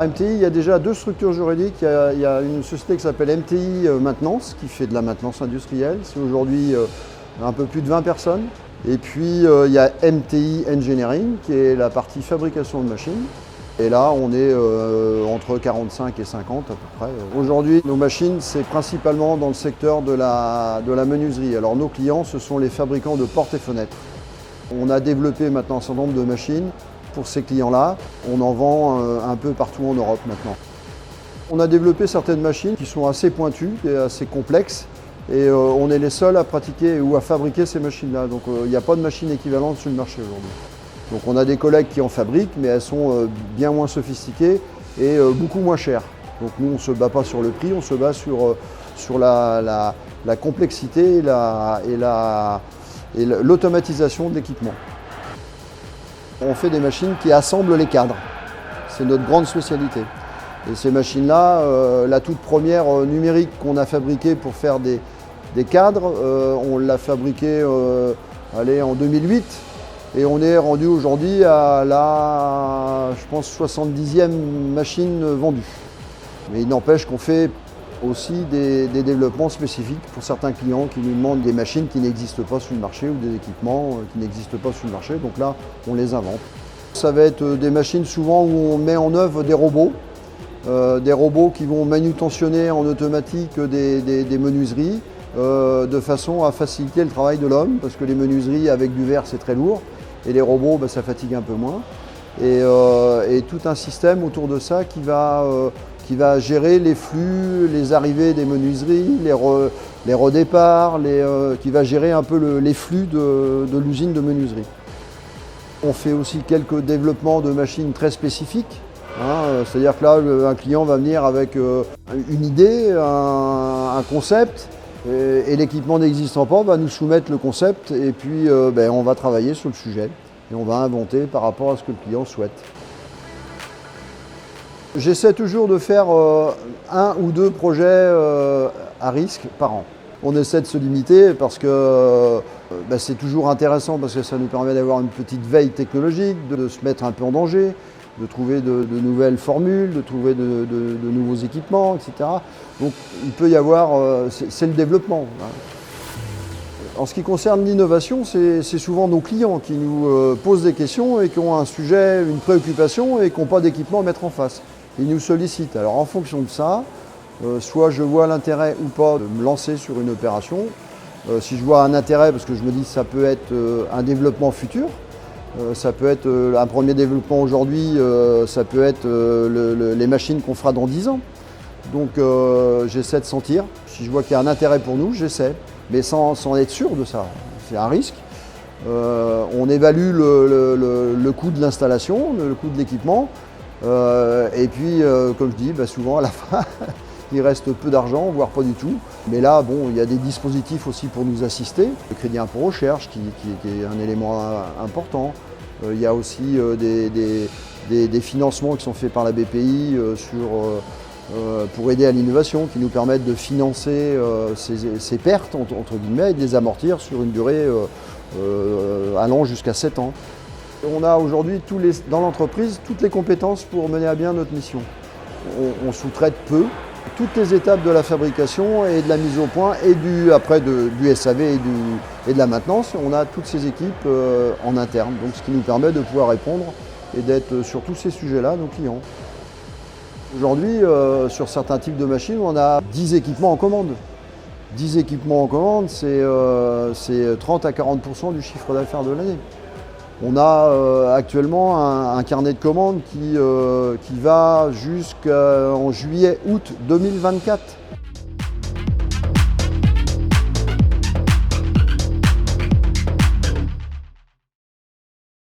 MTI, il y a déjà deux structures juridiques. Il y a une société qui s'appelle MTI Maintenance, qui fait de la maintenance industrielle. C'est aujourd'hui un peu plus de 20 personnes. Et puis il y a MTI Engineering, qui est la partie fabrication de machines. Et là, on est entre 45 et 50 à peu près. Aujourd'hui, nos machines, c'est principalement dans le secteur de la menuiserie. Alors nos clients, ce sont les fabricants de portes et fenêtres. On a développé maintenant un certain nombre de machines pour ces clients-là. On en vend un peu partout en Europe maintenant. On a développé certaines machines qui sont assez pointues et assez complexes. Et on est les seuls à pratiquer ou à fabriquer ces machines-là. Donc il n'y a pas de machine équivalente sur le marché aujourd'hui. Donc on a des collègues qui en fabriquent, mais elles sont bien moins sophistiquées et beaucoup moins chères. Donc nous, on ne se bat pas sur le prix, on se bat sur la complexité et l'automatisation de l'équipement. On fait des machines qui assemblent les cadres. C'est notre grande spécialité. Et ces machines-là, la toute première numérique qu'on a fabriquée pour faire des cadres, on l'a fabriquée en 2008. Et on est rendu aujourd'hui à la, je pense, 70e machine vendue. Mais il n'empêche qu'on fait aussi des développements spécifiques pour certains clients qui nous demandent des machines qui n'existent pas sur le marché ou des équipements qui n'existent pas sur le marché. Donc là, on les invente. Ça va être des machines souvent où on met en œuvre des robots qui vont manutentionner en automatique des menuiseries de façon à faciliter le travail de l'homme, parce que les menuiseries avec du verre, c'est très lourd. Et les robots, ça fatigue un peu moins. Et tout un système autour de ça qui va gérer les flux, les arrivées des menuiseries, les redéparts, qui va gérer un peu les flux de l'usine de menuiserie. On fait aussi quelques développements de machines très spécifiques. C'est-à-dire que là, un client va venir avec une idée, un concept, et l'équipement n'existant pas, va nous soumettre le concept et puis on va travailler sur le sujet et on va inventer par rapport à ce que le client souhaite. J'essaie toujours de faire un ou deux projets à risque par an. On essaie de se limiter parce que c'est toujours intéressant, parce que ça nous permet d'avoir une petite veille technologique, de se mettre un peu en danger, de trouver de nouvelles formules, de trouver de nouveaux équipements, etc. Donc il peut y avoir, c'est le développement. En ce qui concerne l'innovation, c'est souvent nos clients qui nous posent des questions et qui ont un sujet, une préoccupation et qui n'ont pas d'équipement à mettre en face. Ils nous sollicitent. Alors en fonction de ça, soit je vois l'intérêt ou pas de me lancer sur une opération. Si je vois un intérêt, parce que je me dis que ça peut être un développement futur, ça peut être un premier développement aujourd'hui, ça peut être les machines qu'on fera dans 10 ans. Donc j'essaie de sentir. Si je vois qu'il y a un intérêt pour nous, j'essaie, mais sans être sûr de ça. C'est un risque. On évalue le coût de l'installation, le coût de l'équipement. Et puis, comme je dis, souvent à la fin, il reste peu d'argent, voire pas du tout. Mais là, il y a des dispositifs aussi pour nous assister. Le crédit impôt recherche, qui est un élément important. Il y a aussi des financements qui sont faits par la BPI pour aider à l'innovation, qui nous permettent de financer ces pertes, entre guillemets, et de les amortir sur une durée allant jusqu'à 7 ans. On a aujourd'hui dans l'entreprise toutes les compétences pour mener à bien notre mission. On sous-traite peu. Toutes les étapes de la fabrication et de la mise au point et du SAV et de la maintenance, on a toutes ces équipes en interne, donc ce qui nous permet de pouvoir répondre et d'être sur tous ces sujets-là nos clients. Aujourd'hui, sur certains types de machines, on a 10 équipements en commande. 10 équipements en commande, c'est 30 à 40% du chiffre d'affaires de l'année. On a actuellement un carnet de commandes qui va jusqu'en juillet-août 2024.